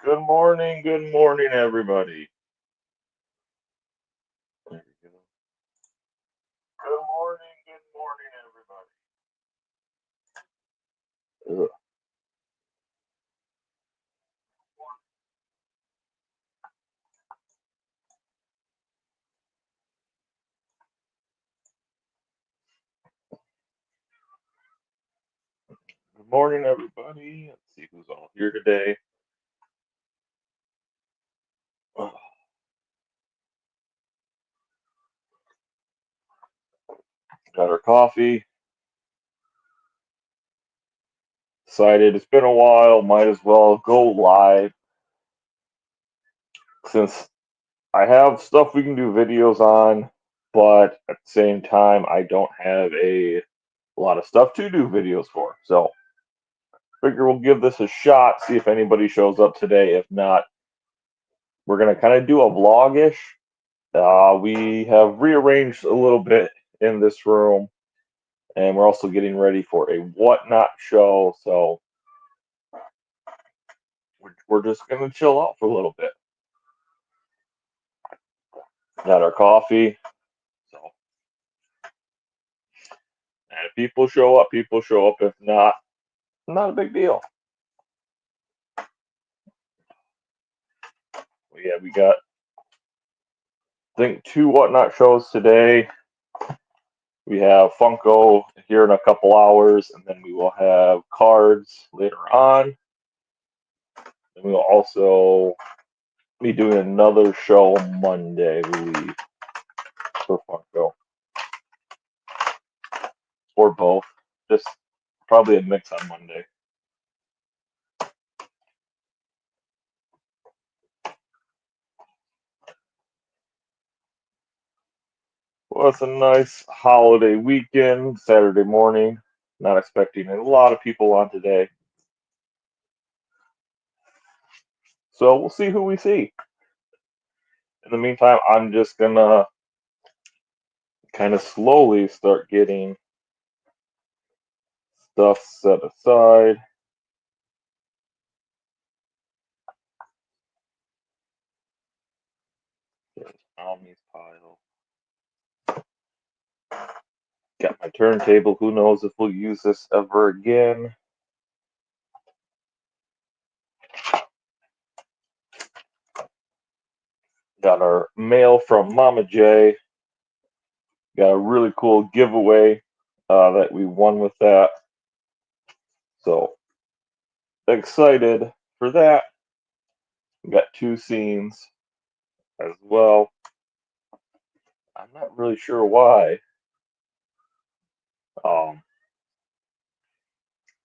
Good morning, everybody. There we go. Good morning, everybody. Ugh. Good morning, everybody. Let's see who's all here today. Ugh. Got our coffee. Decided it's been a while. Might as well go live since I have stuff we can do videos on, but at the same time, I don't have a lot of stuff to do videos for. So, figure we'll give this a shot, see if anybody shows up today. If not, we're gonna kind of do a vlogish. We have rearranged a little bit in this room, and we're also getting ready for a whatnot show. So we're just gonna chill out for a little bit. Got our coffee. So, and if people show up, people show up. If not, not a big deal. But yeah, we got I think two whatnot shows today. We have Funko here in a couple hours, and then we will have cards later on. And we will also be doing another show Monday, I believe, for Funko, or both. Just probably a mix on Monday. Well, it's a nice holiday weekend, Saturday morning. Not expecting a lot of people on today. So we'll see who we see. In the meantime, I'm just gonna kind of slowly start getting stuff set aside. There's Omni's pile. Got my turntable. Who knows if we'll use this ever again. Got our mail from Mama J. Got a really cool giveaway that we won with that. So excited for that. We got two scenes as well. I'm not really sure why. Um,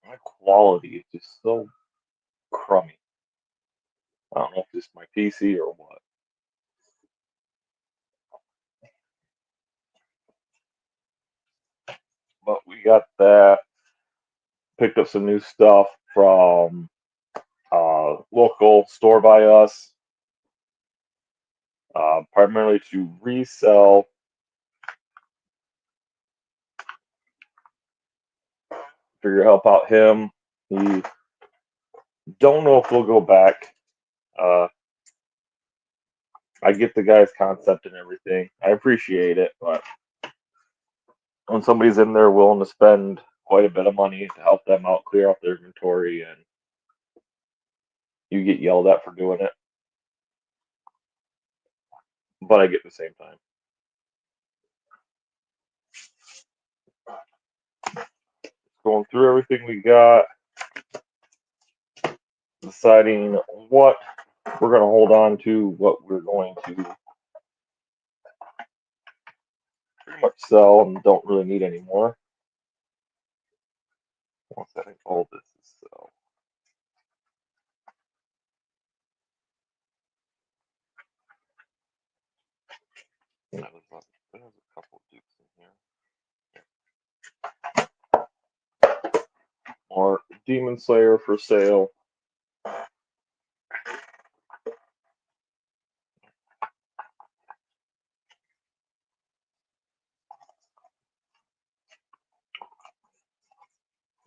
my quality is just so crummy. I don't know if it's my PC or what. But we got that. Picked up some new stuff from local store by us, primarily to resell. Figure help out him. He don't know if we'll go back. Uh, I get the guy's concept and everything. I appreciate it, but when somebody's in there willing to spend quite a bit of money to help them out clear out their inventory and you get yelled at for doing it, but I get the same time. Going through everything we got, deciding what we're going to hold on to, what we're going to pretty much sell and don't really need anymore. Once I think all this is sell. There's a couple dukes in here. More Demon Slayer for sale.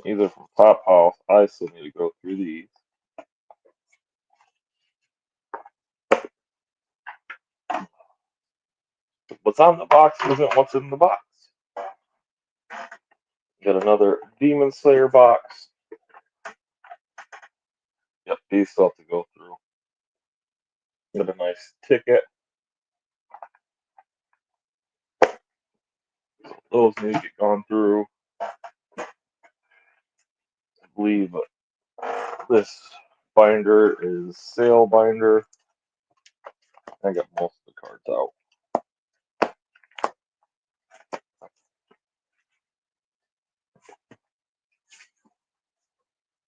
Either from Pop House. I still need to go through these. what's on the box isn't what's in the box. Got another Demon Slayer box. Yep, these still have to go through. Got a nice ticket. Those need to get gone through. I believe this binder is sale binder. I got most of the cards out.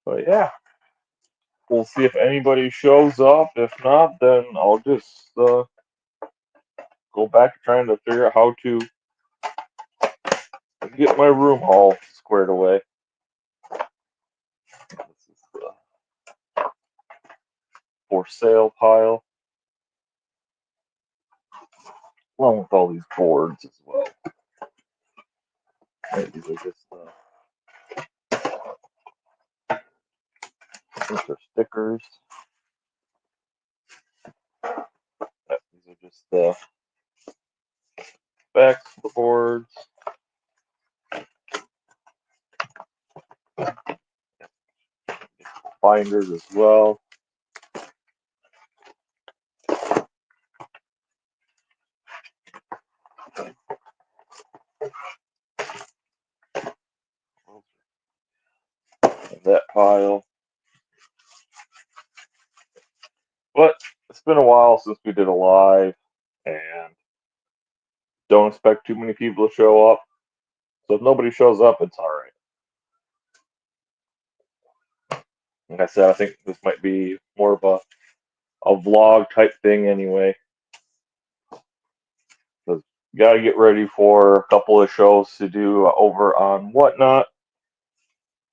But yeah, we'll see if anybody shows up. If not, then I'll just go back to trying to figure out how to get my room all squared away. This is the for sale pile, along with all these boards as well. These are just these are stickers. These are just the backs of the boards. Binders as well. That pile. But it's been a while since we did a live, and don't expect too many people to show up. So if nobody shows up, it's all right. Like I said, I think this might be more of a vlog type thing anyway. Because you got to get ready for a couple of shows to do over on Whatnot.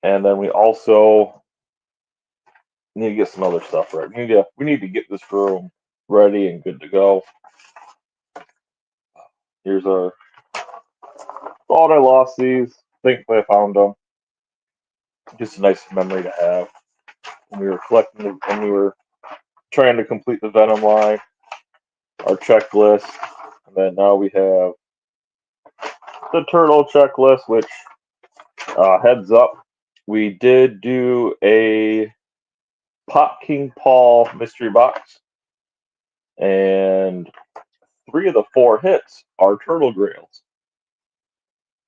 And then we also need to get some other stuff right. We need to get this room ready and good to go. Here's our thought I lost these. Thankfully I found them. Just a nice memory to have when we were when we were trying to complete the Venom line, our checklist, and then now we have the Turtle checklist, which heads up, we did do a Pop King Paul mystery box, and 3 of the 4 hits are Turtle Grails.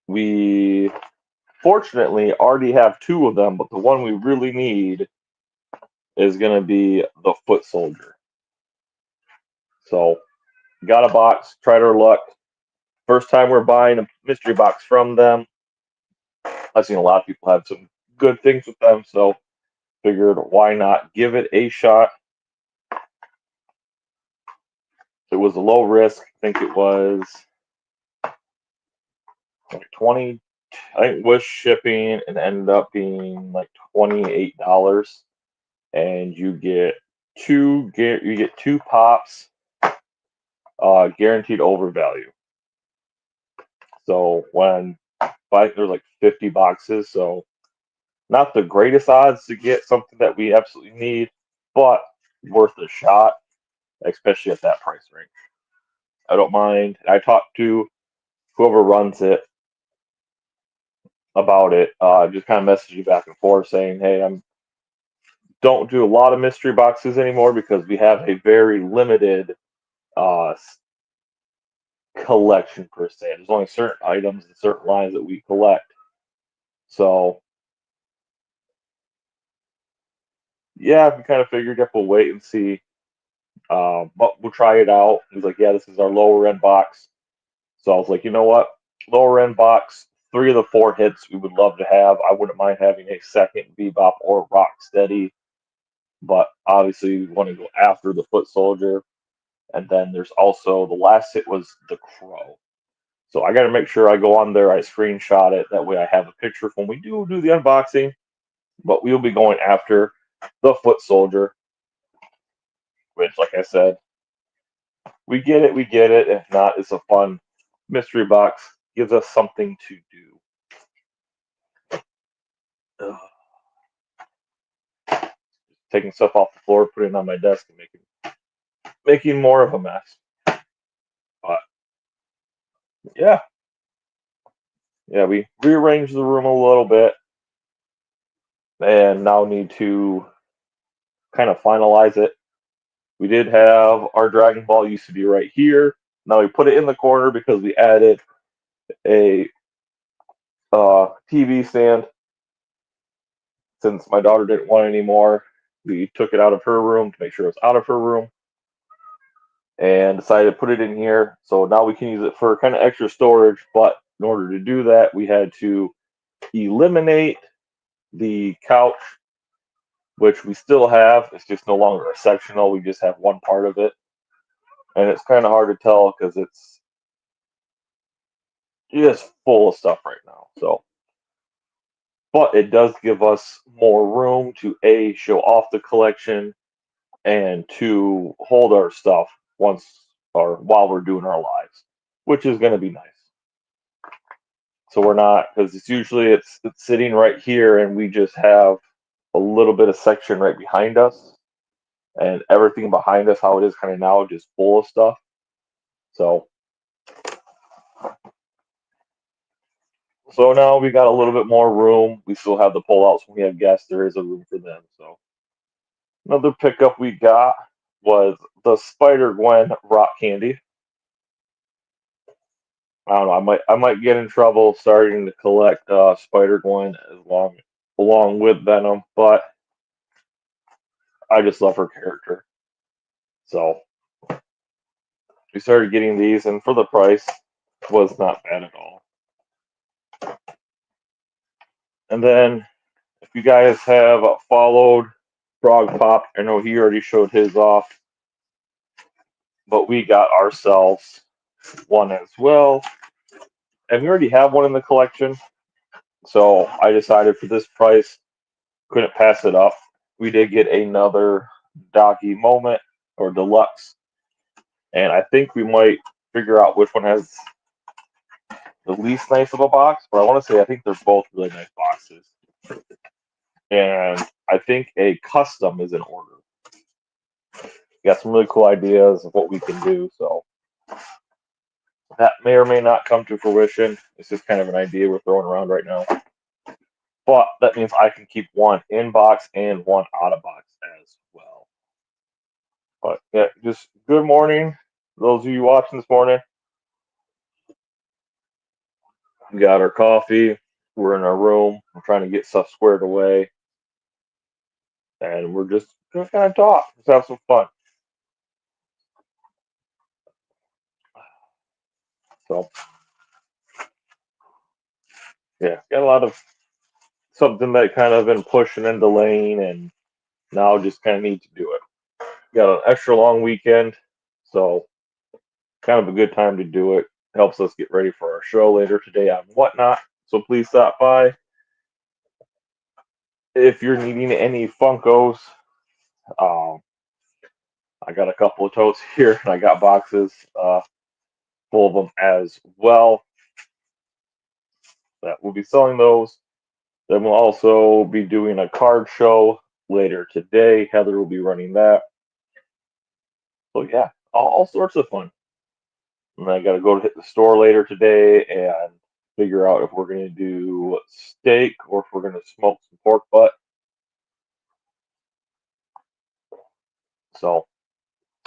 We fortunately already have 2 of them, but the one we really need is going to be the Foot Soldier. So, got a box, tried our luck. First time we're buying a mystery box from them. I've seen a lot of people have some good things with them, so figured why not give it a shot. It was a low risk. I think it was like 20. I think it was shipping and ended up being like $28, and you get 2 pops, guaranteed overvalue. So there's like 50 boxes, so not the greatest odds to get something that we absolutely need, but worth a shot, especially at that price range. I don't mind. I talked to whoever runs it about it. Just kind of messaged you back and forth saying, "Hey, I don't do a lot of mystery boxes anymore because we have a very limited uh, collection per se. There's only certain items and certain lines that we collect. So yeah, we kind of figured if we'll wait and see, but we'll try it out." He's like, "Yeah, this is our lower end box." So I was like, "You know what? Lower end box, 3 of the 4 hits we would love to have. I wouldn't mind having a second Bebop or Rocksteady, but obviously we want to go after the Foot Soldier." And then there's also the last hit was the Crow. So I got to make sure I go on there, I screenshot it. That way I have a picture when we do the unboxing. But we'll be going after the Foot Soldier, which, like I said, we get it, we get it. If not, it's a fun mystery box. Gives us something to do. Ugh. Taking stuff off the floor, putting it on my desk, and making more of a mess. But yeah, yeah, we rearranged the room a little bit and now need to kind of finalize it. We did have our Dragon Ball used to be right here. Now we put it in the corner because we added a TV stand. Since my daughter didn't want it anymore, we took it out of her room to make sure it was out of her room and decided to put it in here. So now we can use it for kind of extra storage. But in order to do that, we had to eliminate the couch, which we still have. It's just no longer a sectional. We just have one part of it. And it's kind of hard to tell because it's just full of stuff right now. So, but it does give us more room to A, show off the collection, and to hold our stuff once or while we're doing our lives, which is going to be nice. So we're not because it's usually it's sitting right here, and we just have a little bit of section right behind us, and everything behind us, how it is kind of now, just full of stuff. So so now we got a little bit more room. We still have the pull outs when we have guests. There is a room for them. So another pickup we got was the Spider Gwen rock candy. I don't know. I might get in trouble starting to collect Spider Gwen along with Venom, but I just love her character. So we started getting these, and for the price, was not bad at all. And then if you guys have followed Frog Pop, I know he already showed his off, but we got ourselves one as well, and we already have one in the collection. So I decided for this price, couldn't pass it up. We did get another Doggy Moment or Deluxe, and I think we might figure out which one has the least nice of a box. But I want to say I think they're both really nice boxes, and I think a custom is in order. Got some really cool ideas of what we can do, so that may or may not come to fruition. It's just kind of an idea we're throwing around right now. But that means I can keep one in box and one out of box as well. But yeah, just good morning. Those of you watching this morning, we got our coffee. We're in our room. We're trying to get stuff squared away. And we're just going to kind of talk. Just have some fun. So, yeah, got a lot of something that kind of been pushing and delaying, and now just kind of need to do it. Got an extra long weekend. So, kind of a good time to do it. Helps us get ready for our show later today on Whatnot. So, please stop by. If you're needing any Funkos, um, I got a couple of totes here, and I got boxes full of them as well. That we'll be selling those. Then we'll also be doing a card show later today. Heather will be running that. So yeah, all sorts of fun. And I got to go to hit the store later today and figure out if we're going to do steak or if we're going to smoke some pork butt. So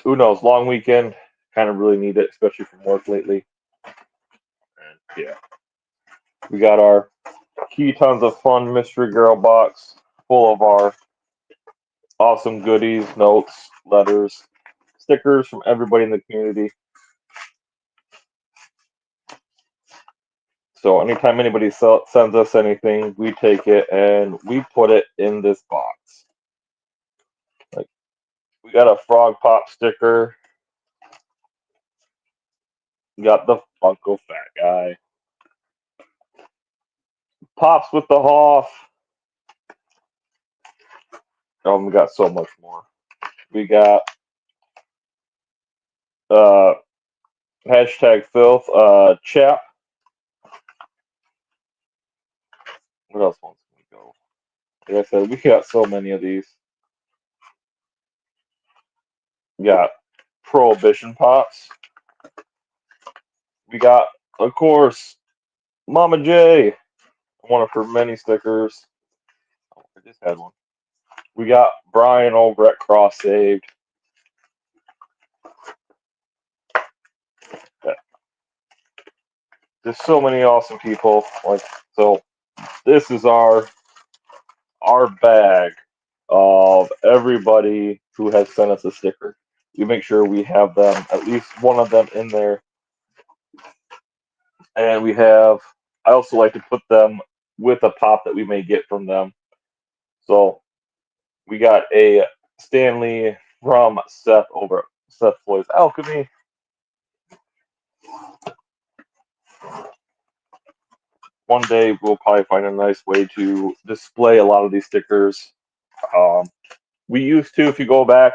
who knows? Long weekend. Kind of really need it, especially from work lately. And yeah, we got our Key Tons of Fun Mystery Girl box full of our awesome goodies, notes, letters, stickers from everybody in the community. So anytime anybody sends us anything, we take it and we put it in this box. Like we got a Frog Pop sticker. We got the Funko Fat Guy. Pops with the Hoff. Oh, we got so much more. We got uh hashtag filth chap. What else wants we go? Like I said, we got so many of these. We got Prohibition Pops. We got Of course, Mama J, one of her many stickers. Oh, I just had one. We got Brian over at Cross Saved. Yeah, there's so many awesome people. Like so, this is our bag of everybody who has sent us a sticker. We make sure we have them, at least one of them in there. And we have, I also like to put them with a pop that we may get from them. So we got a Stanley from Seth over at Seth Floyd's Alchemy. One day we'll probably find a nice way to display a lot of these stickers. Um, we used to, if you go back,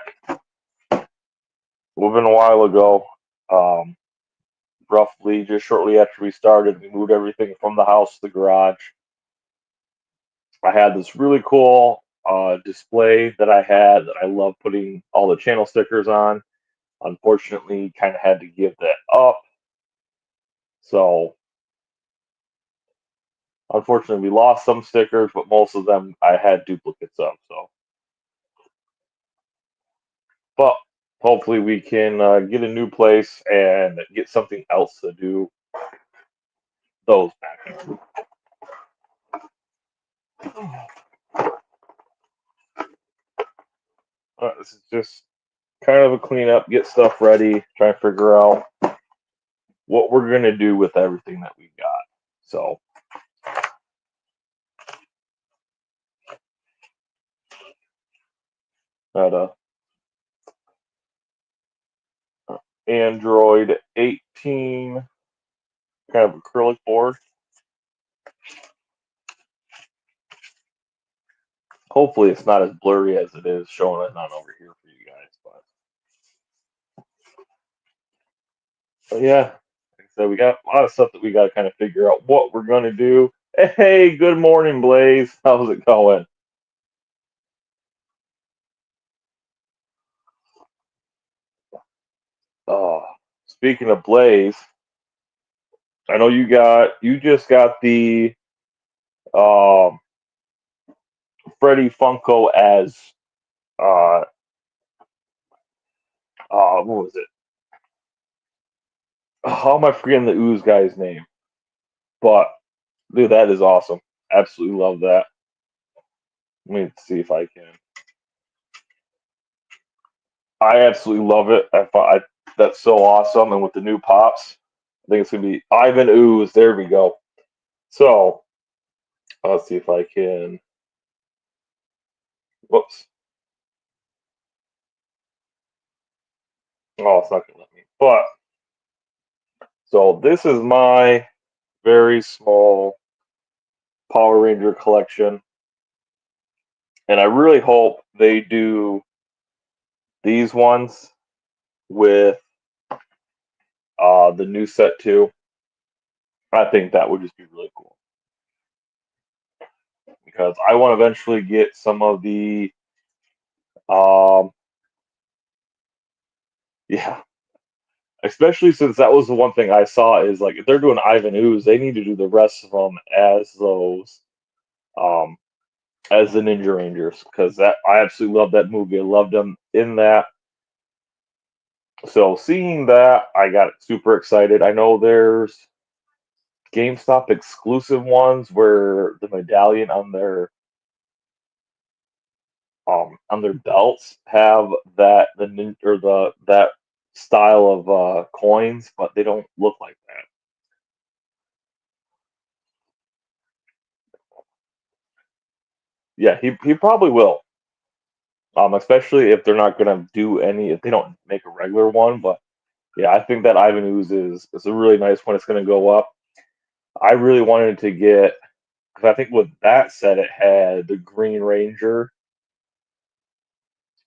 been a while ago, um, roughly just shortly after we started, we moved everything from the house to the garage. I had this really cool display that I had that I love putting all the channel stickers on. Unfortunately, kind of had to give that up. So, unfortunately, we lost some stickers, but most of them I had duplicates of. So, but hopefully, we can get a new place and get something else to do those back. This is just kind of a cleanup, get stuff ready, try and figure out what we're gonna do with everything that we got. So, got a Android 18 kind of acrylic board. Hopefully, it's not as blurry as it is showing it on over here for you guys. But yeah, like I said, we got a lot of stuff that we got to kind of figure out what we're going to do. Hey, good morning, Blaze. How's it going? Oh, speaking of Blaze, I know you just got the um, Freddy Funko as uh, what was it? How am I forgetting the Ooze guy's name? But dude, that is awesome. Absolutely love that. Let me see if I can. I absolutely love it. That's so awesome. And with the new pops, I think it's gonna be Ivan Ooze. There we go. So let's see if I can. Whoops. Oh, it's not gonna let me. But so this is my very small Power Ranger collection, and I really hope they do these ones with the new set too. I think that would just be really cool because I want to eventually get some of the um yeah, especially since that was the one thing I saw is like if they're doing Ivan Ooze, they need to do the rest of them as those um as the Ninja Rangers because that I absolutely love that movie. I loved them in that. So seeing that, I got super excited. I know there's GameStop exclusive ones where the medallion on their belts have that or the that style of coins, but they don't look like that. Yeah, he probably will. Especially if they're not gonna do any, if they don't make a regular one. But yeah, I think that Ivan Ooze is a really nice one. It's gonna go up. I really wanted to get because I think with that set it had the Green Ranger.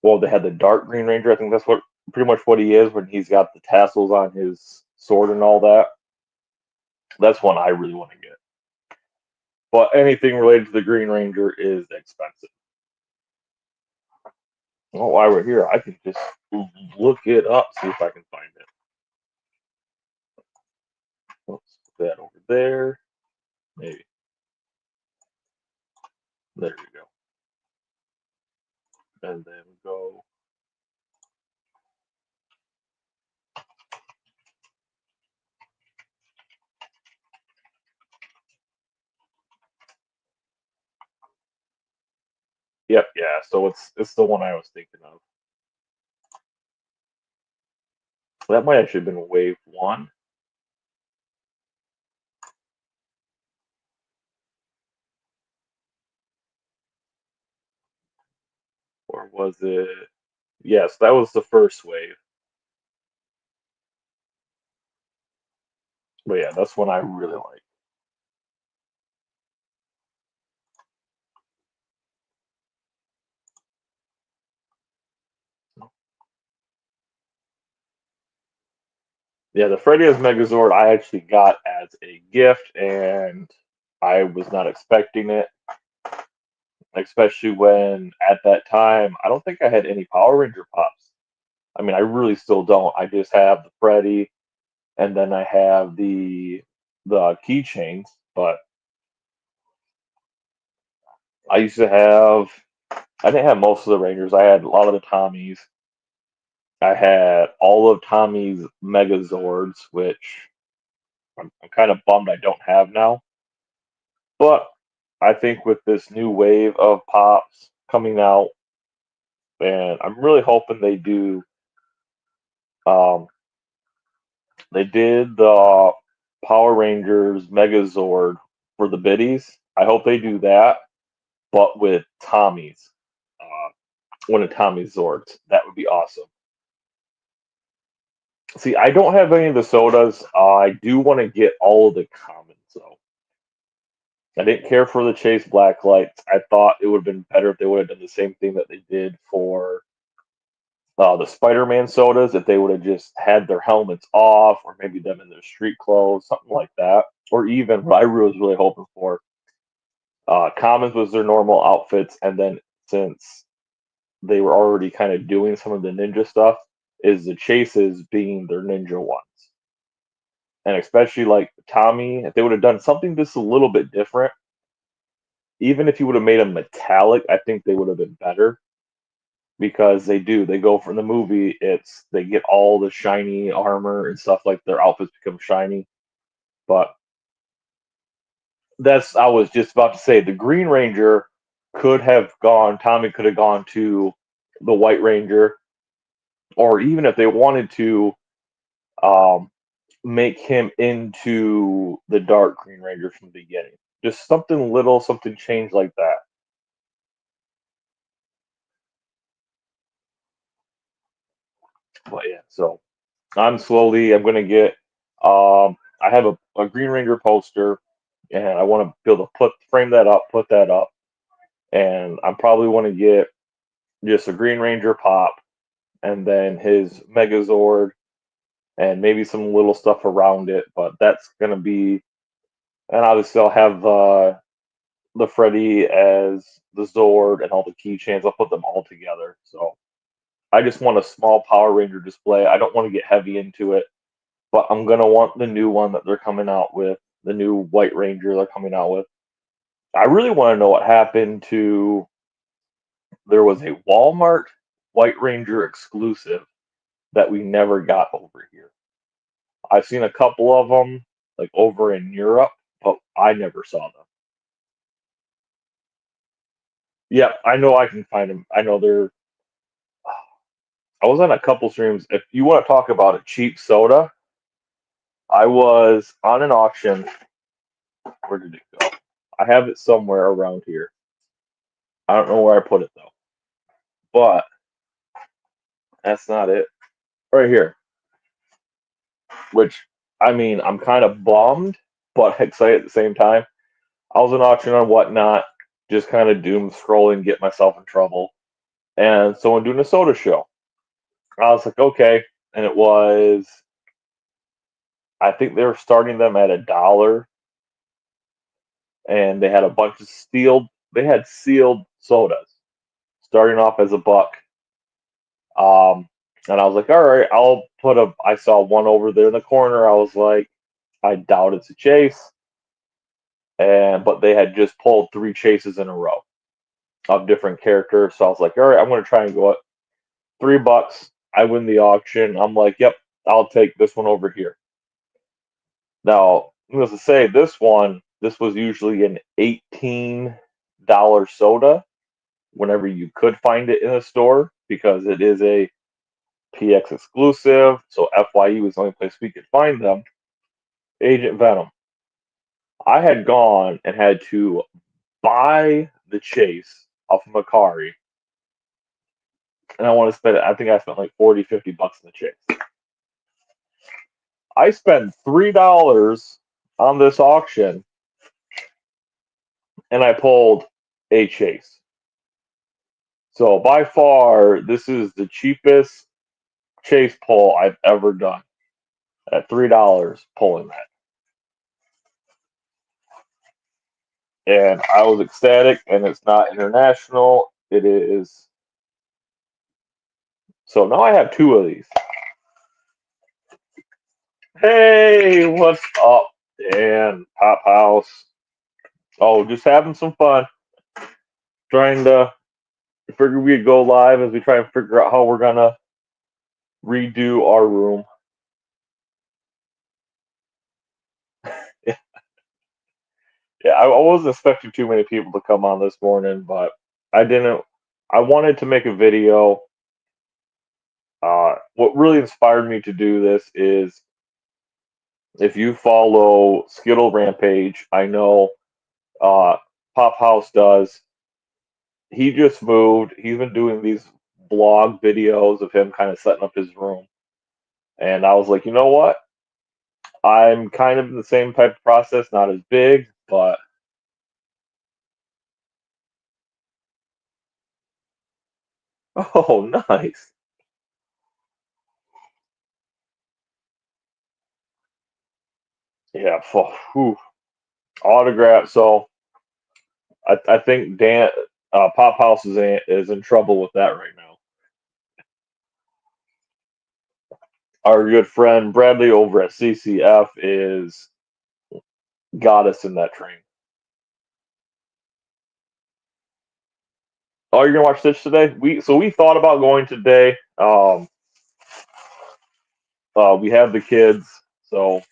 Well, they had the Dark Green Ranger. I think that's what pretty much what he is when he's got the tassels on his sword and all that. That's one I really want to get. But anything related to the Green Ranger is expensive. Well, while we're here, I can just look it up, see if I can find it. Oops. that over there. Maybe. There we go. And then go. Yep, yeah. So it's the one I was thinking of. That might actually have been wave one, or was it? Yes, that was the first wave. But yeah, that's one I really like. Yeah, the Freddy as Megazord I actually got as a gift, and I was not expecting it, especially when at that time I don't think I had any Power Ranger pops. I mean, I really still don't. I just have the Freddy, and then I have the keychains. But I used to have. I didn't have most of the Rangers. I had a lot of the Tommies. I had all of Tommy's Megazords, which I'm kind of bummed I don't have now. But I think with this new wave of pops coming out, and I'm really hoping they do. Um, they did the Power Rangers Megazord for the biddies. I hope they do that, but with Tommy's, uh, one of Tommy's Zords. That would be awesome. See, I don't have any of the sodas. I do want to get all of the commons, though. I didn't care for the Chase Black Lights. I thought it would have been better if they would have done the same thing that they did for the Spider-Man sodas. If they would have just had their helmets off, or maybe them in their street clothes, something like that. Or even what I was really hoping for, commons was their normal outfits, and then since they were already kind of doing some of the ninja stuff, is the chases being their ninja ones. And especially like Tommy, if they would have done something just a little bit different, even if you would have made them metallic, I think they would have been better because they do. They go from the movie, it's they get all the shiny armor and stuff like their outfits become shiny. But that's I was just about to say the Green Ranger could have gone. Tommy could have gone to the White Ranger, or even if they wanted to, um, make him into the Dark Green Ranger from the beginning. Just something little, something changed like that. But yeah, so I'm gonna get I have a Green Ranger poster and I want to be able to put frame that up, put that up, and I probably want to get just a Green Ranger pop and then his Megazord and maybe some little stuff around it, but that's gonna be and obviously I'll have the Freddy as the Zord and all the keychains. I'll put them all together. So I just want a small Power Ranger display. I don't want to get heavy into it, but I'm gonna want the new one that they're coming out with, the new White Ranger they're coming out with. I really want to know what happened to. There was a Walmart White Ranger exclusive that we never got over here. I've seen a couple of them like over in Europe, but I never saw them. Yeah, I know I can find them. I know they're. I was on a couple streams. If you want to talk about a cheap soda, I was on an auction. Where did it go? I have it somewhere around here. I don't know where I put it though. But that's not it. Right here. Which I mean, I'm kind of bummed, but excited at the same time. I was an auction on whatnot, just kind of doom scrolling, get myself in trouble. And someone doing a soda show. I was like, okay. And it was I think they were starting them at $1 and they had a bunch of they had sealed sodas starting off as a buck. Um, and I was like, all right, I saw one over there in the corner. I was like, I doubt it's a chase, and but they had just pulled three chases in a row of different characters. So I was like, all right, I'm going to try and go up $3. I win the auction. I'm like, yep, I'll take this one over here. Now, needless to say, this was usually an $18 soda whenever you could find it in a store because it is a PX exclusive. So FYE was the only place we could find them. Agent Venom. I had gone and had to buy the chase off of Macari, and I want to spend it. I think I spent like 40, $50 in the chase. I spent $3 on this auction, and I pulled a chase. So by far, this is the cheapest chase pull I've ever done. At $3 pulling that. And I was ecstatic, and it's not international. It is. So now I have two of these. Hey, what's up, Dan? Pop House. Oh, just having some fun. Trying to figure we'd go live as we try and figure out how we're gonna redo our room. Yeah, yeah. I wasn't expecting too many people to come on this morning, but I didn't. I wanted to make a video. What really inspired me to do this is if you follow Skittle Rampage, I know uh, Pop House does. He just moved. He's been doing these blog videos of him kind of setting up his room. And I was like, you know what? I'm kind of in the same type of process, not as big, but oh, nice. Yeah, whew, autograph. So I think Dan Pop House is in trouble with that right now. Our good friend Bradley over at CCF is got us in that train. Oh, you're gonna watch Stitch today? We thought about going today. We have the kids, so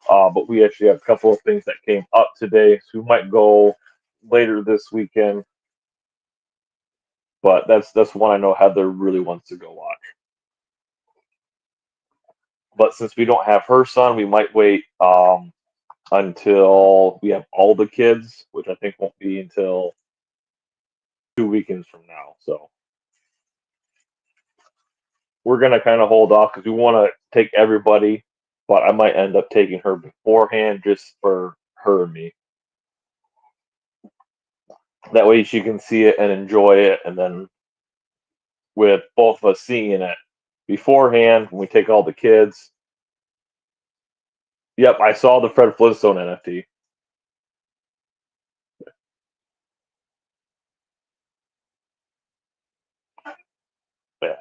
but we actually have a couple of things that came up today, so we might go later this weekend. But that's one I know Heather really wants to go watch. But since we don't have her son, we might wait until we have all the kids, which I think won't be until 2 weekends from now. So we're gonna kind of hold off because we want to take everybody, but I might end up taking her beforehand just for her and me. That way she can see it and enjoy it, and then with both of us seeing it beforehand, when we take all the kids. Yep, I saw the Fred Flintstone NFT. Yeah,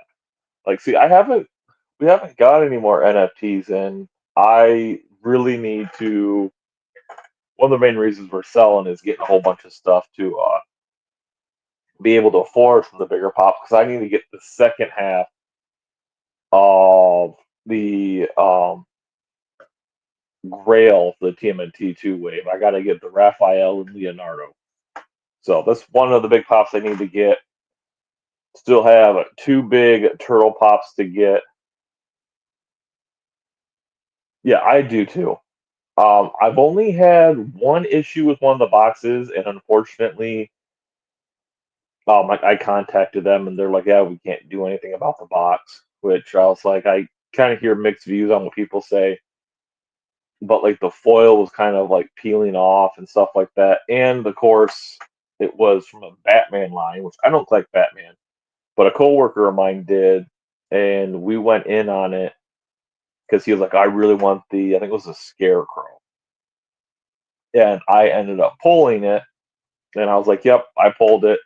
like see, we haven't got any more NFTs, and I really need to. One of the main reasons we're selling is getting a whole bunch of stuff to be able to afford from the bigger pop because I need to get the second half of the Grail for the TMNT 2 wave. I got to get the Raphael and Leonardo. So that's one of the big pops I need to get. Still have two big turtle pops to get. Yeah, I do too. I've only had one issue with one of the boxes, and unfortunately, I contacted them and they're like, "Yeah, we can't do anything about the box." Which I was like, I kind of hear mixed views on what people say, but like the foil was kind of like peeling off and stuff like that, and of course, it was from a Batman line, which I don't like Batman, but a coworker of mine did, and we went in on it because he was like, "I really want the, I think it was a Scarecrow," and I ended up pulling it, and I was like, "Yep, I pulled it,"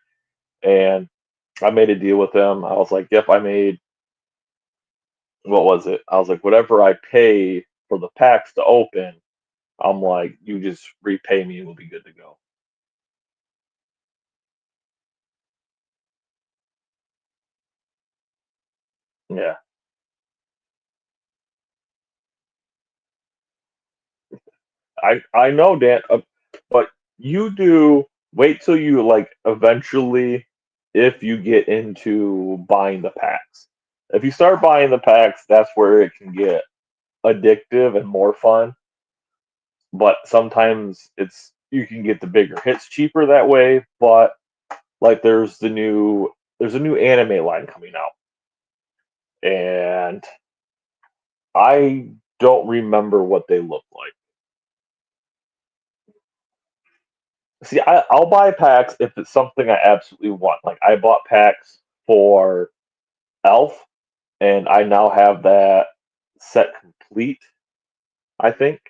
and I made a deal with them. I was like, "Yep, I made what was it?" I was like, "Whatever I pay for the packs to open, I'm like, you just repay me and we'll be good to go. Yeah, I know, Dan, but you do wait till you like eventually, if you get into buying the packs. If you start buying the packs, that's where it can get addictive and more fun. But sometimes it's you can get the bigger hits cheaper that way. But like there's a new anime line coming out, and I don't remember what they look like. See, I'll buy packs if it's something I absolutely want. Like I bought packs for Elf, and I now have that set complete. I think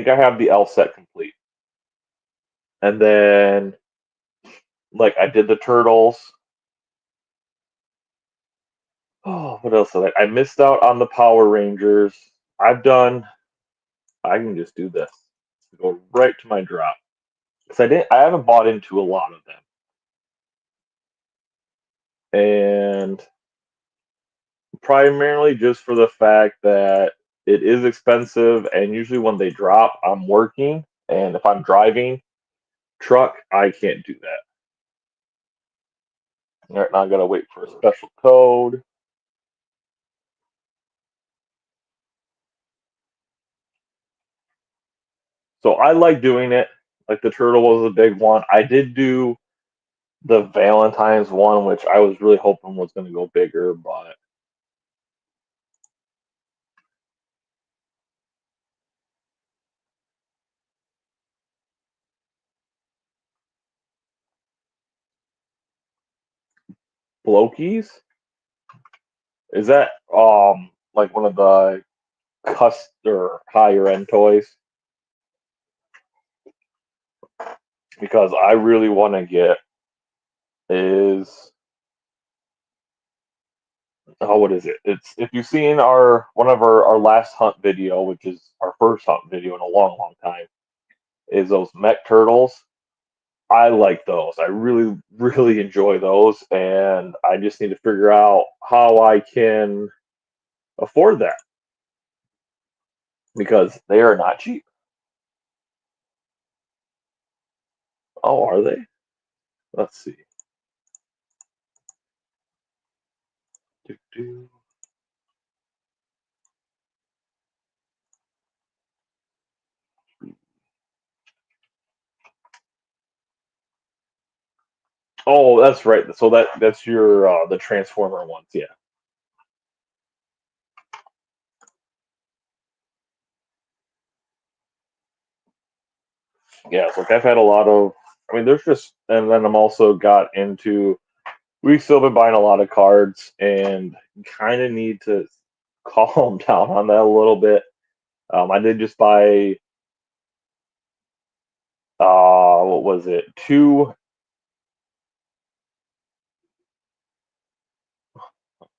I have the Elf set complete, and then like I did the turtles. Oh, what else did I missed out on the Power Rangers. I've done. I can just do this. Go right to my drop. Because I haven't bought into a lot of them, and primarily just for the fact that it is expensive, and usually when they drop, I'm working, and if I'm driving truck, I can't do that. Right now, I gotta wait for a special code. So I like doing it. Like the turtle was a big one. I did do the Valentine's one, which I was really hoping was going to go bigger, but Flokies, is that like one of the or higher end toys? Because I really want to get is oh, what is it? It's if you've seen our one of our last hunt video, which is our first hunt video in a long time, is those mech turtles. I like those. I really enjoy those, and I just need to figure out how I can afford that because they are not cheap. Oh, are they? Let's see. Do. Oh, that's right. So that's your the Transformer ones, yeah. Yeah, so like I've had a lot of. I mean, there's just, and then I'm also got into. We've still been buying a lot of cards, and kind of need to calm down on that a little bit. I did just buy. What was it? Two.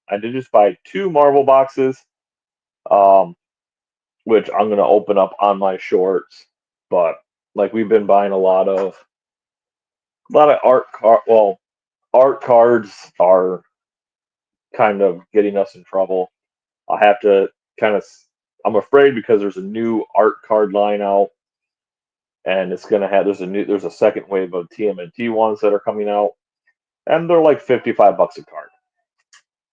I did just buy two Marvel boxes, um, which I'm gonna open up on my shorts. But like we've been buying a lot of art cards are kind of getting us in trouble. I have to kind of. I'm afraid because there's a new art card line out, and it's gonna have there's a second wave of TMNT ones that are coming out, and they're like $55 a card.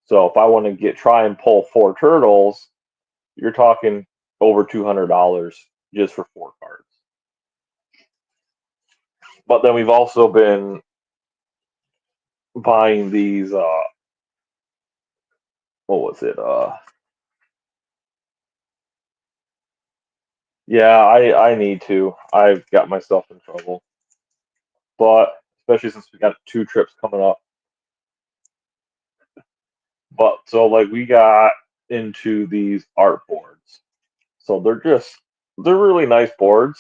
So if I want to get try and pull four turtles, you're talking over $200 just for four cards. But then we've also been buying these. What was it? Yeah, I need to. I've got myself in trouble, but especially since we got two trips coming up. But so like we got into these art boards. So they're really nice boards,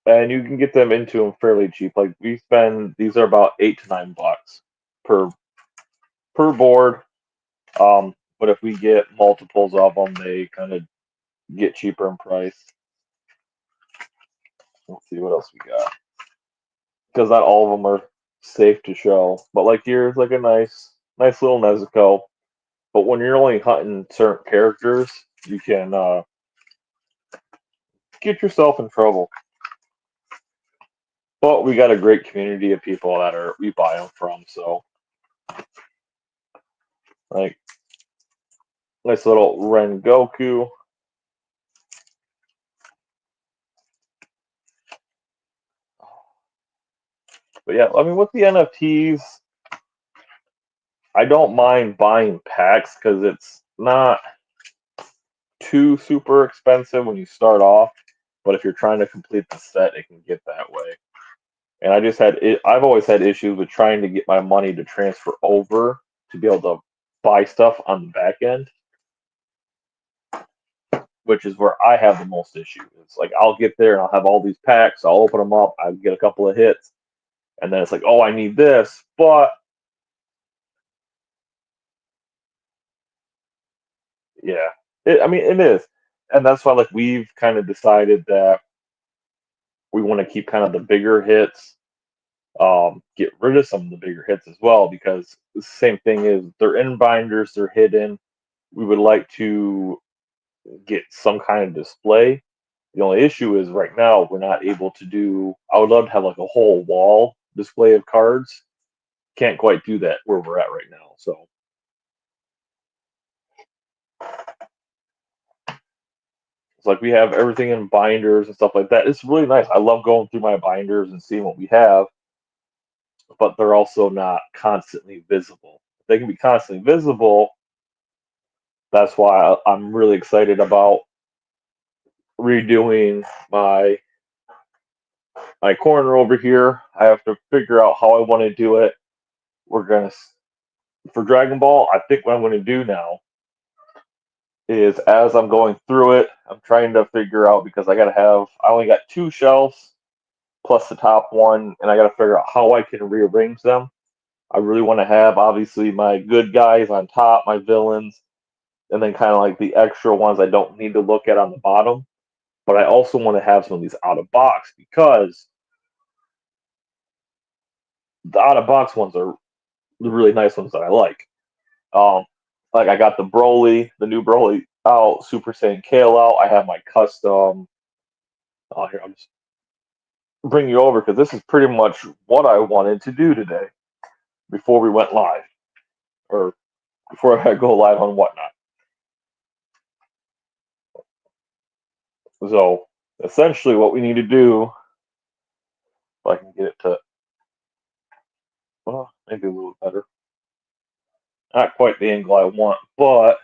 and you can get them into them fairly cheap. Like we spend these are about $8 to $9 per board. but if we get multiples of them, they kind of get cheaper in price. Let's see what else we got. Because not all of them are safe to show. But like here's like a nice little Nezuko. But when you're only hunting certain characters, you can get yourself in trouble. But we got a great community of people that are we buy them from. So like nice little Rengoku. But yeah, I mean with the NFTs, I don't mind buying packs because it's not too super expensive when you start off. But if you're trying to complete the set, it can get that way. And I've always had issues with trying to get my money to transfer over to be able to buy stuff on the back end, which is where I have the most issue. It's like I'll get there and I'll have all these packs, I'll open them up, I get a couple of hits, and then it's like, oh, I need this, but yeah, I mean, it is, and that's why like we've kind of decided that we want to keep kind of the bigger hits, get rid of some of the bigger hits as well because the same thing is they're in binders, they're hidden. We would like to get some kind of display. The only issue is right now we're not able to do. I would love to have like a whole wall display of cards. Can't quite do that where we're at right now. So it's like we have everything in binders and stuff like that. It's really nice. I love going through my binders and seeing what we have, but they're also not constantly visible. If they can be constantly visible, that's why I'm really excited about redoing my corner over here. I have to figure out how I want to do it. We're gonna for Dragon Ball. I think what I'm going to do now is as I'm going through it, I'm trying to figure out because I only got two shelves plus the top one, and I got to figure out how I can rearrange them. I really want to have obviously my good guys on top, my villains, and then kind of like the extra ones I don't need to look at on the bottom. But I also want to have some of these out of box because the out of box ones are the really nice ones that I like. Um, like I got the new Broly out, Super Saiyan Kale out. I have my custom. Oh, here I'll just bring you over because this is pretty much what I wanted to do today before we went live or before I go live on whatnot. So essentially, what we need to do, if I can get it to, well, maybe a little better. Not quite the angle I want, but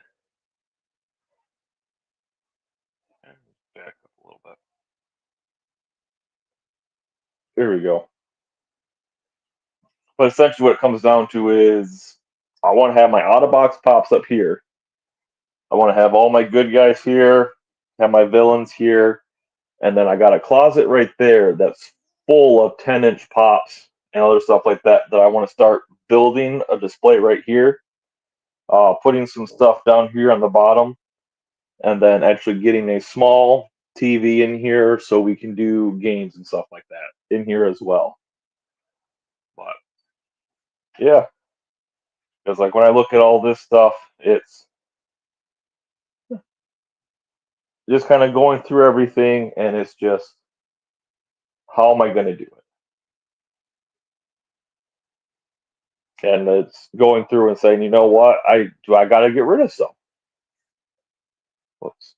back up a little bit. There we go. But essentially, what it comes down to is I want to have my out of box pops up here. I want to have all my good guys here, have my villains here, and then I got a closet right there that's full of 10-inch pops and other stuff like that that I want to start building a display right here, putting some stuff down here on the bottom, and then actually getting a small TV in here so we can do games and stuff like that in here as well. But yeah, because like when I look at all this stuff, it's just kind of going through everything, and it's just how am I going to do it? And it's going through and saying, you know what, I got to get rid of some. Whoops.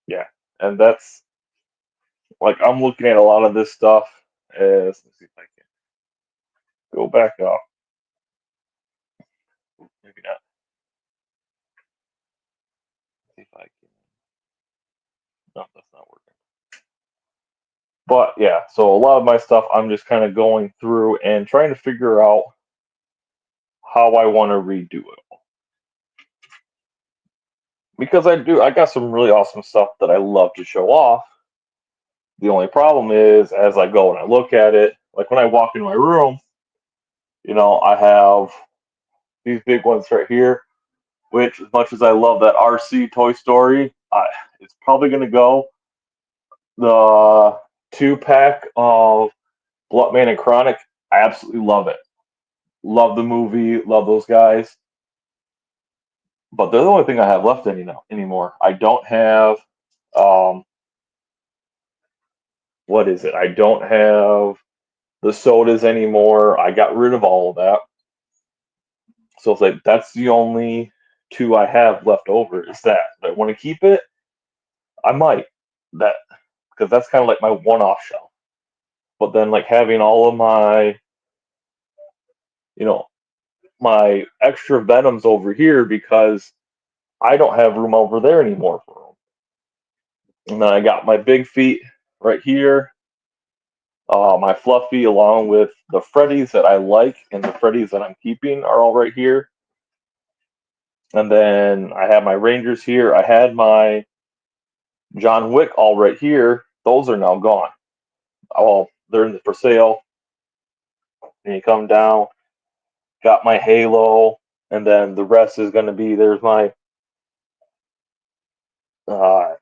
Yeah, and that's like I'm looking at a lot of this stuff. As let's see if I can go back up. Maybe not. See if I can. No, that's not working. But yeah, so a lot of my stuff, I'm just kind of going through and trying to figure out how I want to redo it because I got some really awesome stuff that I love to show off. The only problem is, as I go and I look at it, like when I walk in my room, I have these big ones right here, which, as much as I love that RC Toy Story, it's probably going to go. The 2-pack of Bloodman and Chronic, I absolutely love it. Love the movie, love those guys. But they're the only thing I have left anymore. I don't have, um, what is it? I don't have the sodas anymore. I got rid of all of that. So it's like that's the only two I have left over is that. If I want to keep it, I might. That because that's kind of like my one-off shelf. But then like having all of you know, my extra Venoms over here because I don't have room over there anymore for them. And then I got my big feet right here, my Fluffy along with the Freddies that I like and the Freddies that I'm keeping are all right here. And then I have my Rangers here. I had my John Wick all right here. Those are now gone. Oh, they're for sale. And you come down, got my Halo, and then the rest is going to be there's my uh,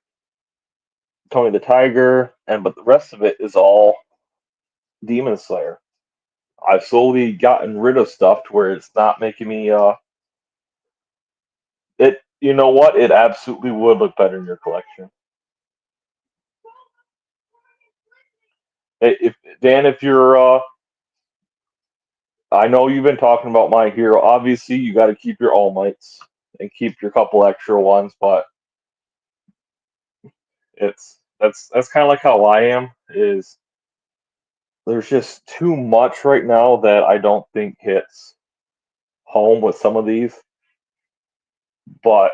Tony the Tiger, but the rest of it is all Demon Slayer. I've slowly gotten rid of stuff to where it's not making me. It You know what? It absolutely would look better in your collection. If Dan, if you're, I know you've been talking about my hero. Obviously, you got to keep your All Mights and keep your couple extra ones, but that's kind of like how I am. Is there's just too much right now that I don't think hits home with some of these. But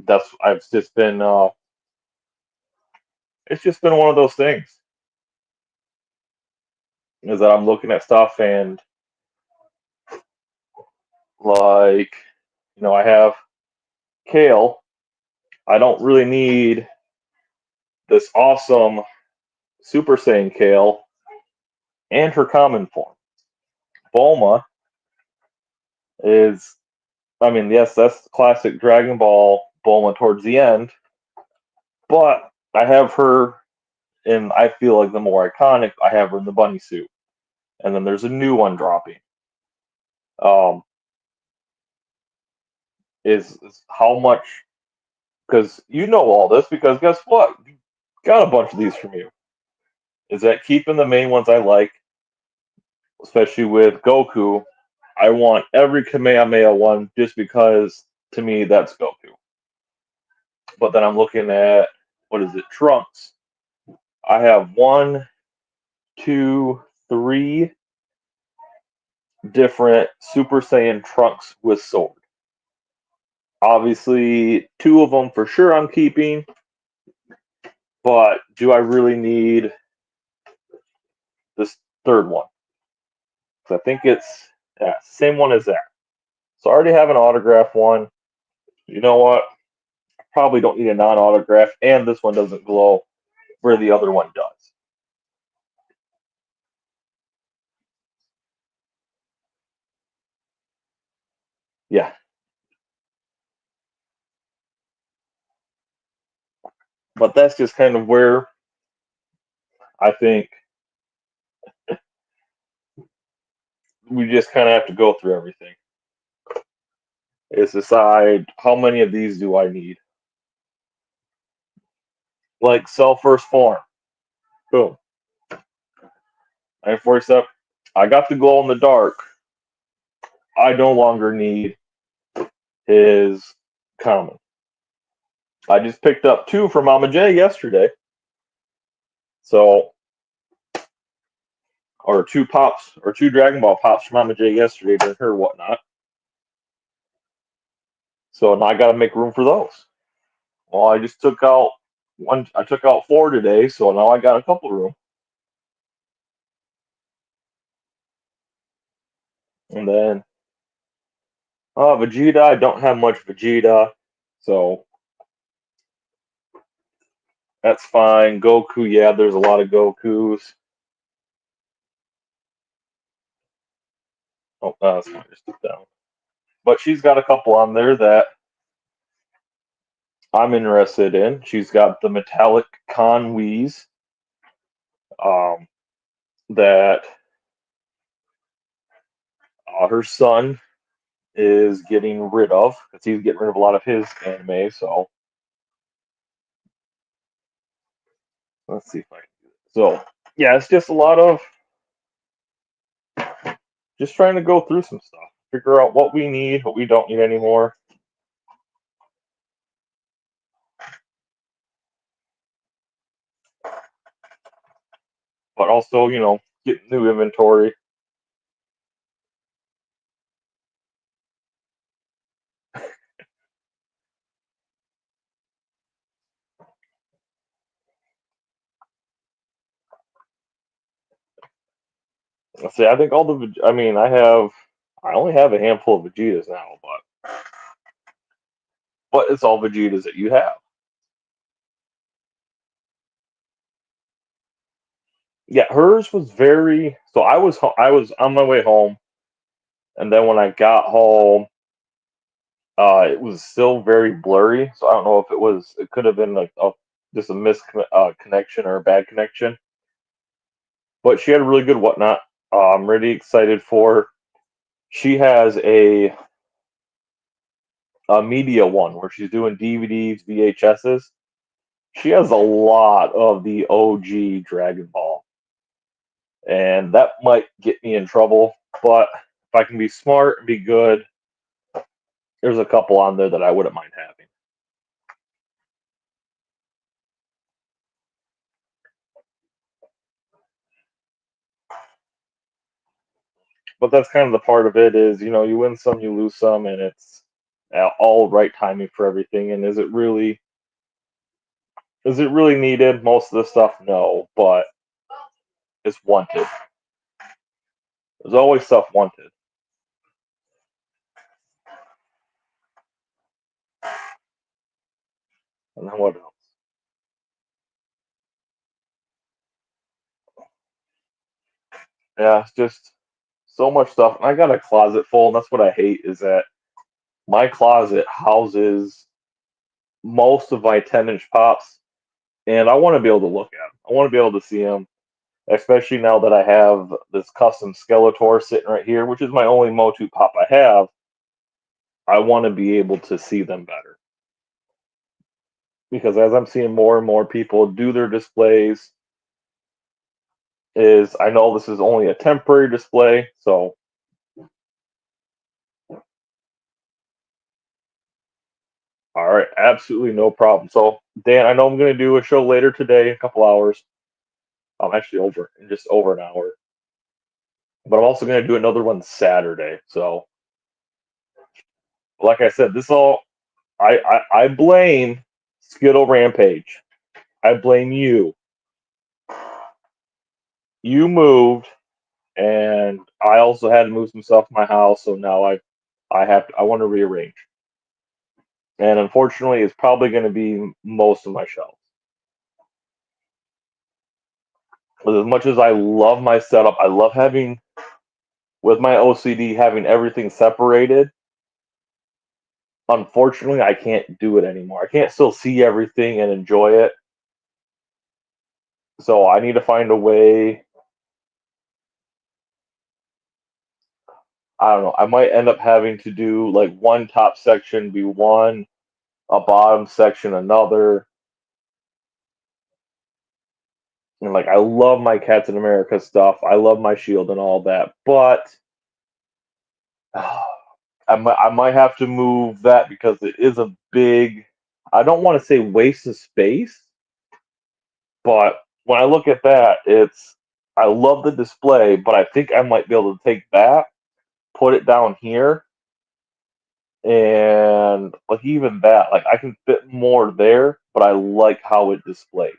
that's I've just been it's just been one of those things. Is that I'm looking at stuff and like I have Kale. I don't really need this awesome Super Saiyan Kale and her common form. Bulma is, I mean, yes, that's classic Dragon Ball Bulma towards the end, but I have her in, I feel like the more iconic, I have her in the bunny suit. And then there's a new one dropping. Um, is how much, because you know all this, because guess what? Got a bunch of these from you. Is that keeping the main ones I like, especially with Goku, I want every Kamehameha one just because to me that's Goku. But then I'm looking at what is it, Trunks. I have one, two, three different Super Saiyan Trunks with sword. Obviously, two of them for sure I'm keeping, but do I really need this third one? Because I think it's same one as that. So I already have an autograph one. You know what? Probably don't need a non-autograph, and this one doesn't glow where the other one does. Yeah, but that's just kind of where I think we just kind of have to go through everything. Is decide how many of these do I need? Like Cell First Form. Boom. 947. I got the glow in the dark. I no longer need his common. I just picked up two for Mama J yesterday. So, or two pops, or two Dragon Ball pops for Mama J yesterday during her whatnot. So now I got to make room for those. Well, I just took out one. I took out four today, so now I got a couple room. And then Vegeta. I don't have much Vegeta, so That's fine. Goku, yeah, there's a lot of Gokus. Oh, that's fine. Just put down. But she's got a couple on there that I'm interested in. She's got the metallic Conwees um, that her son is getting rid of because he's getting rid of a lot of his anime. So let's see if I can do it. So yeah, it's just a lot of just trying to go through some stuff, figure out what we need, what we don't need anymore. But also, get new inventory. Let's see, I think all the, I mean, I only have a handful of Vegetas now, but it's all Vegetas that you have. Yeah, hers was very. So I was on my way home, and then when I got home, it was still very blurry. So I don't know if it could have been like just a connection or a bad connection. But she had a really good whatnot. I'm really excited for her. She has a media one where she's doing DVDs, VHSs. She has a lot of the OG Dragon Ball, and that might get me in trouble. But if I can be smart and be good, there's a couple on there that I wouldn't mind having. But that's kind of the part of it is, you win some, you lose some, and it's all right timing for everything. And is it really needed? Most of the stuff, no, but it's wanted. There's always stuff wanted. And then what else? Yeah, it's just so much stuff. And I got a closet full, and that's what I hate is that my closet houses most of my 10-inch pops, and I want to be able to look at them. I want to be able to see them, especially now that I have this custom Skeletor sitting right here, which is my only Motu pop I have. I want to be able to see them better because as I'm seeing more and more people do their displays, is I know this is only a temporary display, so all right, absolutely no problem. So Dan, I know I'm going to do a show later today, a couple hours. I'm actually in just over an hour, but I'm also going to do another one Saturday. So like I said, this all I blame Skittle Rampage. I blame you. You moved, and I also had to move some stuff in my house. So now I want to rearrange, and unfortunately, it's probably going to be most of my shelves. But as much as I love my setup, I love having with my OCD having everything separated. Unfortunately, I can't do it anymore. I can't still see everything and enjoy it. So I need to find a way. I don't know. I might end up having to do like one top section be one, a bottom section another. And like I love my Captain America stuff. I love my shield and all that, but I might have to move that because it is a big. I don't want to say waste of space, but when I look at that, I love the display, but I think I might be able to take that, put it down here, and like even that, like I can fit more there, but I like how it displays.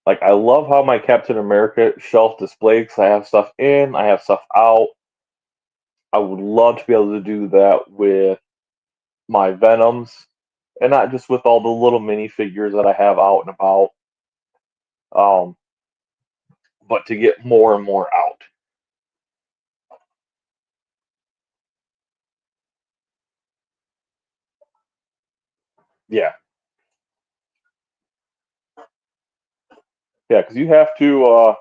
Like I love how my Captain America shelf displays because I have stuff in, I have stuff out. I would love to be able to do that with my Venoms and not just with all the little minifigures that I have out and about, um, but to get more and more out. Yeah, yeah, because you have to.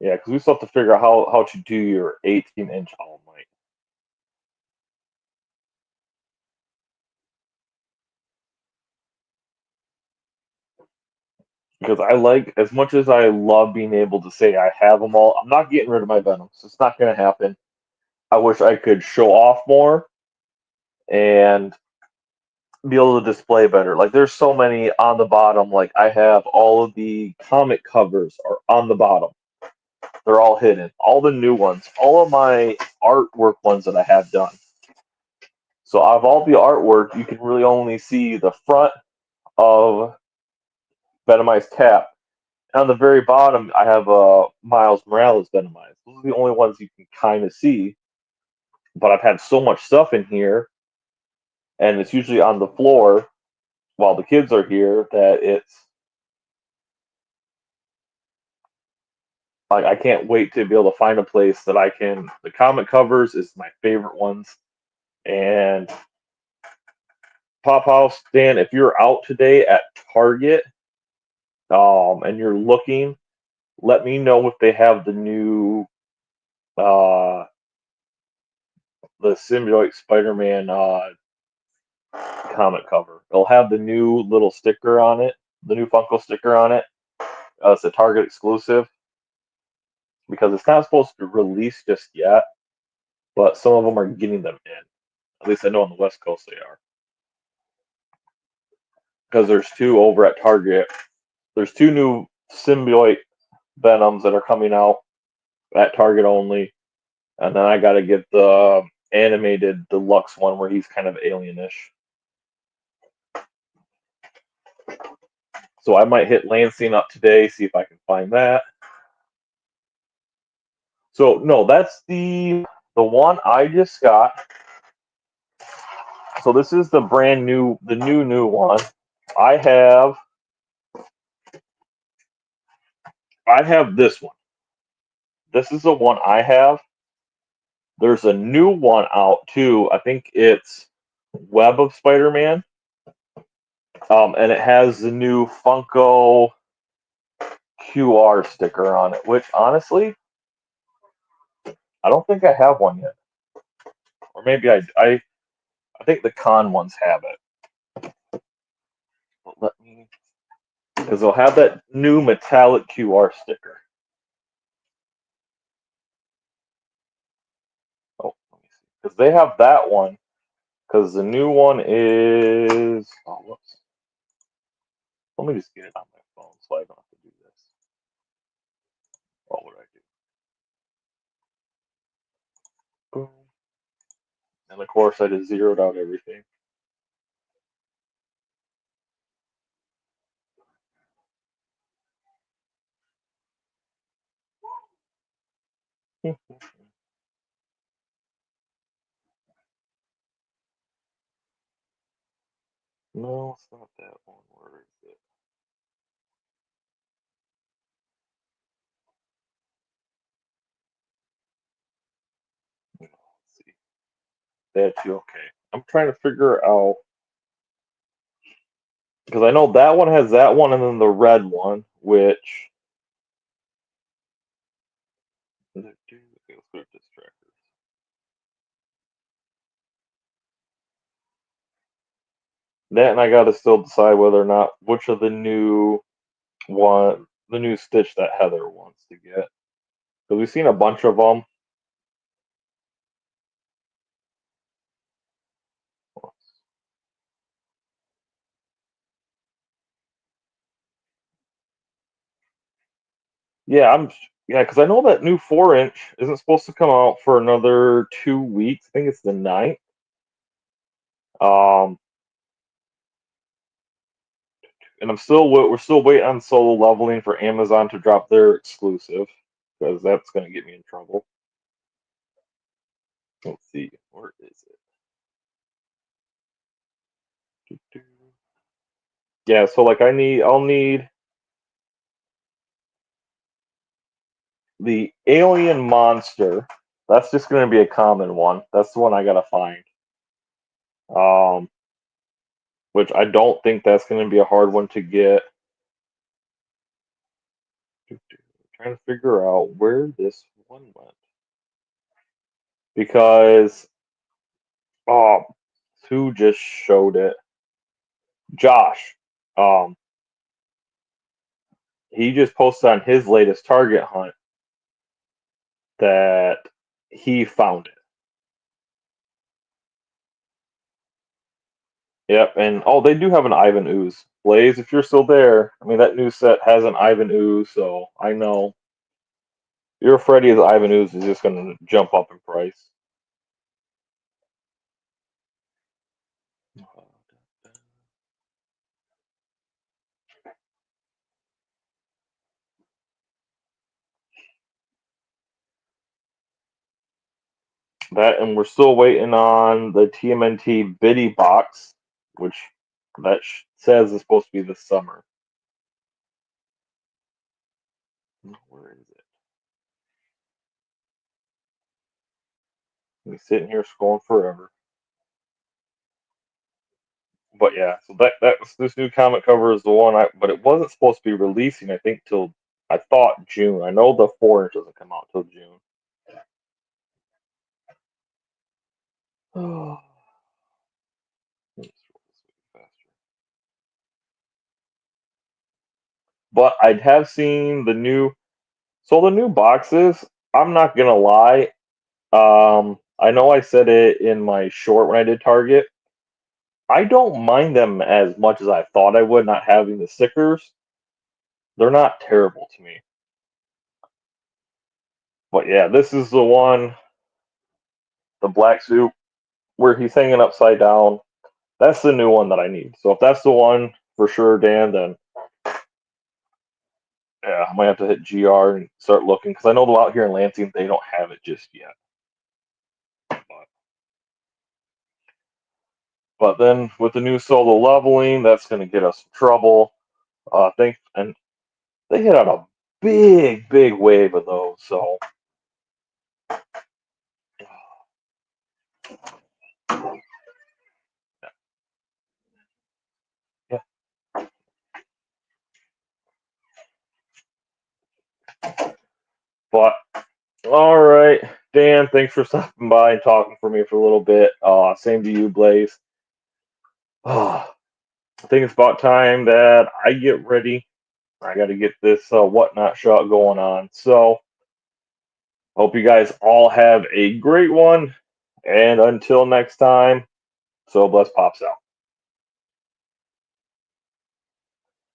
Yeah, because we still have to figure out how to do your 18-inch All Might. Because I like, as much as I love being able to say I have them all, I'm not getting rid of my Venoms. It's not going to happen. I wish I could show off more and be able to display better. Like there's so many on the bottom. Like I have all of the comic covers are on the bottom. They're all hidden. All the new ones, all of my artwork ones that I have done. So out of all the artwork, you can really only see the front of Venomized Cap. And on the very bottom, I have Miles Morales Venomized. Those are the only ones you can kind of see. But I've had so much stuff in here, and it's usually on the floor while the kids are here that it's like I can't wait to be able to find a place that I can. The comic covers is my favorite ones, and Pop House Dan, if you're out today at Target, and you're looking, let me know if they have the new uh, the symbiote Spider-Man comic cover. It'll have the new little sticker on it, the new Funko sticker on it. It's a Target exclusive because it's not supposed to release just yet, but some of them are getting them in. At least I know on the West Coast they are. Because there's two over at Target. There's two new symbiote Venoms that are coming out at Target only, and then I got to get the animated deluxe one where he's kind of alienish. So I might hit Lansing up today, see if I can find that. So no, that's the one I just got. So this is the brand new, the new one. I have I have this one. This is the one I have. There's a new one out too. I think it's Web of Spider-Man. And it has the new Funko QR sticker on it, which honestly, I don't think I have one yet. Or maybe I think the con ones have it. But let me, because they'll have that new metallic QR sticker. Oh, let me see. Because they have that one. Because the new one is. Oh, whoops. Let me just get it on my phone so I don't have to do this. What would I do? Boom. And of course, I just zeroed out everything. No, it's not that one. Where is it? No, let's see. That's okay. I'm trying to figure out because I know that one has that one and then the red one, which let's go to distractors. That and I got to still decide whether or not which of the new one, the new Stitch that Heather wants to get. Because we've seen a bunch of them. Yeah, yeah, because I know that new 4-inch isn't supposed to come out for another 2 weeks. I think it's the 9th. Um, and we're still waiting on Solo Leveling for Amazon to drop their exclusive because that's going to get me in trouble. Let's see, where is it? Yeah, so like I'll need the alien monster. That's just gonna be a common one. That's the one I gotta find. Um, which I don't think that's gonna be a hard one to get. Trying to figure out where this one went because oh, who just showed it? Josh. Um, he just posted on his latest target hunt that he found it. Yep, and oh, they do have an Ivan ooze. Blaze, if you're still there, I mean that new set has an Ivan ooze, so I know your Freddy's Ivan ooze is just going to jump up in price. That, and we're still waiting on the TMNT Biddy box, which that says is supposed to be this summer. Where is it? I'm sitting here scrolling forever. But yeah, so that was this new comic cover is the one but it wasn't supposed to be releasing, I think, till I thought June. I know the 4-inch doesn't come out till June. Oh, but I have seen the new, so the new boxes. I'm not gonna lie. I know I said it in my short when I did Target. I don't mind them as much as I thought I would. Not having the stickers, they're not terrible to me. But yeah, this is the one, the black suit where he's hanging upside down. That's the new one that I need. So if that's the one for sure, Dan, then yeah, I might have to hit GR and start looking because I know out here in Lansing they don't have it just yet. But then with the new solo leveling, that's going to get us in trouble. Think and they hit out a big wave of those. So yeah. But all right, Dan, thanks for stopping by and talking for me for a little bit. Same to you, Blaze. I think it's about time that I get ready. I got to get this whatnot shot going on. So hope you guys all have a great one. And until next time, so bless pops out.